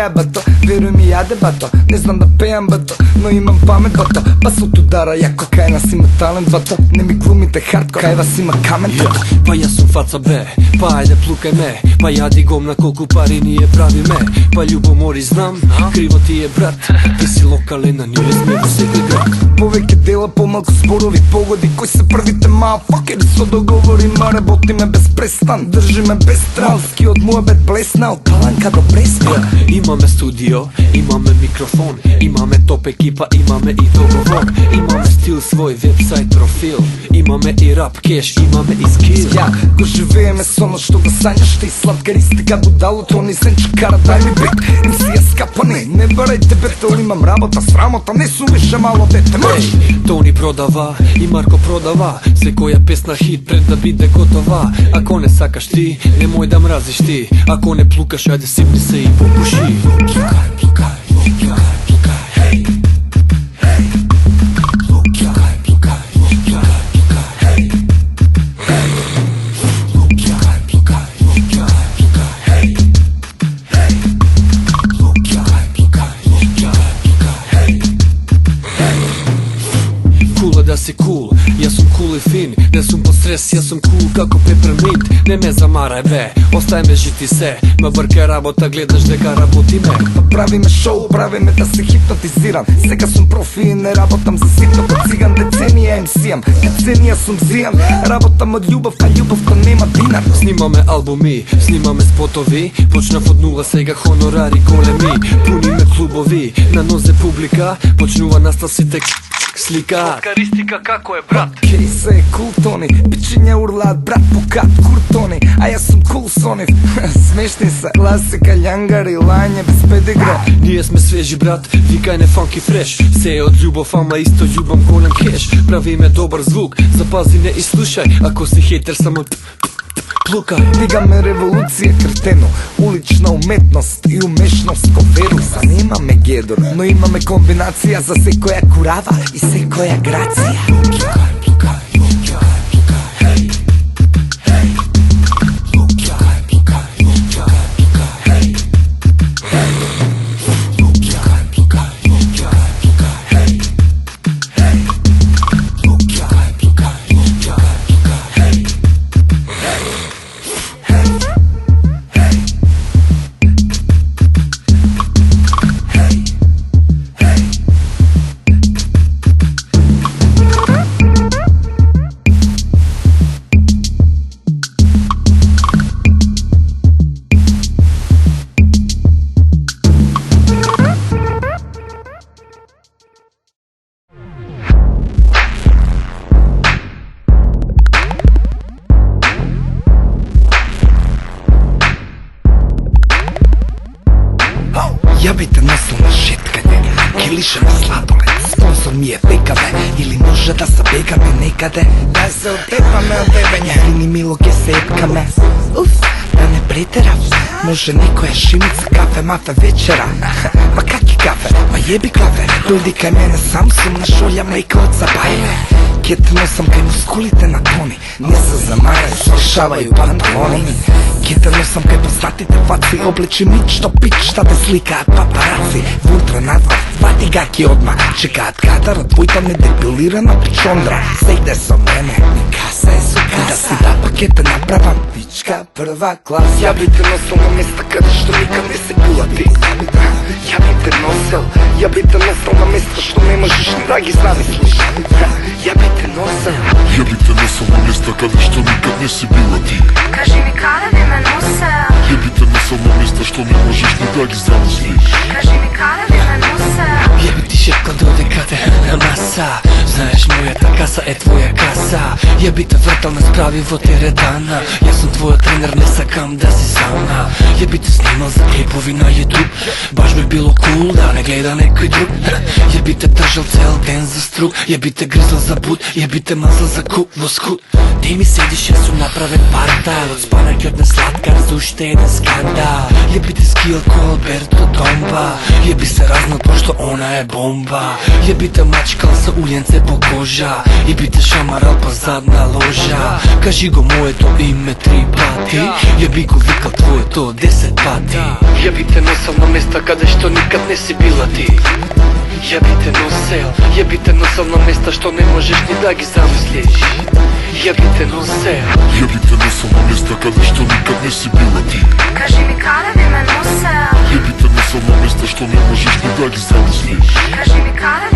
ideja bato, veruj mi jade bato, ne znam da pejam bato, no imam pamet bato, bas od udara jako kaj nas ima talent bato, ne mi glumite hardcore, kaj vas ima kamen bato. Pa ja sam faca be, pa ajde plukaj me, pa ja digom na kolku pari nije pravi me, pa ljubomori znam, krivo ti je brat, ti si lokalina, nije smjeru stekli grad. Povek je dela, pomalko sporovi pogodi, koji se prvite motherfuckeri, so dogovorima, reboti me bez prestan, drži me bez tralski od moja bet blesna, od Palanka do Breska. Imame studio, imame mikrofon, imame top ekipa, imame i dogovor, imame stil svoj, website, profil, imame i rap cash, imame i skill. Ja, ko живееме с оно што го санјаш, ти сладкаристика будало, то ни сен чекара, дај ми бит, MC ја скапани, не барајте бетел, имам работа, срамота, не сум више мало дете, мрш! Тони продава и Марко продава, секоја песна хит пред да биде готова. Ако не сакаш ти, немој да мразиш ти, ако не плукаш, ајде сипни се и попуши. Плукај, плукај, плукај, плукај, хей, хей, плукај, плукај, плукај, плукај, хей, хей, плукај, плукај, плукај, плукај, хей, хей, плукај, плукај, плукај, плукај, хей, хей. Cool da si cool, ja sum cool i fin, ne sum pod stres, ja sum cool kako peppermint. Ne me zamaraj be, ostaj me žiti se, ma brke rabota, gledaš дека работи ме. Прави ме шоу, прави ме да се хипнотизирам, сега сум профи и не работам за сито по циган, деценија MC-ам, деценија сум зијам, работам од љубов, а љубовта нема динар. Снимаме албуми, снимаме спотови, почнав од нула, сега хонорари големи, пуниме клубови, на нозе публика, почнува настасите слика. Сладкаристика како е брат? Кеј се е кул тони, бичиња урлаат брат покат куртони, а јас сум кул сонив, смешни се, класика, љангари, лање без педигре. Ние сме свежи брат, викај не фанки фреш, се е од љубов, ама исто љубам голем кеш. Правиме добар звук, запази не и слушај, ако си хейтер само плукај. Дигаме револуција кретено, улична уметност и умешност ко вирус. Немаме гедор, но имаме комбинација за секоја курава и секоја грација. Плукај, плукај, плукај, плукај, хей, хей, плукај, плукај, плукај, плукај, хей, хей, плукај, плукај, плукај, плукај, хей, хей, плукај, плукај, плукај, плукај, хей. Ја би те носил на шеткање, килише на сладолед, спонсор ми е БКВ, или може да забегаме некаде, да се отепаме од бебење, или мило ке се епкаме. Уф, да не претерав, може некоја шимица, кафе, мафе, вечера. Ма каки кафе, ма јеби клаве, дојди кај мене сам сум на шолја млека од забајле. Ке те носам кај мускулите на тони, не се замарај, слушавају панталони. Ке те носам кај познатите фаци, облечи мичто пич, да те сликаат папараци. Вутре надвор, вати гаки одма, чекаат кадар од твојта недепилирана пичондра. Сегде со мене, нека се сука, да си да пакете направам, пичка прва клас. Ја би те носил на места каде што никад не се била ти. Ја би те носил на места што не можеш ни да ги замислиш. Ја би те носил на места каде што никад не си била ти. Кажи ми каде би ме носел? Ја би те носил на места што не можеш ни да ги замислиш. Кажи ми каде би ме носел? Ја би ти шепка дојде каде на маса, знаеш мојата каса е твоја каса. Ја би те вртал на справи во теретана, јас сум твојот тренер, не сакам да си сама. Ја би те снимал за клипови на YouTube, баш би било кул да не гледа некој друг. Ја би те држал цел ден за струк, ја би те гризал за бут, ја би те мазал за куп во скут. Ти ми седиш, јас сум направен партал, од спанаќ од несладкар за уште еден скандал. Ја би те скијал ко Алберто Домба, ја би се разнал пошто она е бомба. Ја би те мачкал за улјенце по кожа, И би те шамарал па задна ложа. Кажи го моето име 3 пати, ја би го викал твоето 10 пати. Ја би те носел на места каде што никад не си била ти. Ја би те носел на места што не можеш ни да ги замислиш. Ја би те носел на места каде што никад не си била ти. Кажи ми каде би ме носел? Ја би те носел на места што не можеш ни да ги замислиш. Кажи ми каде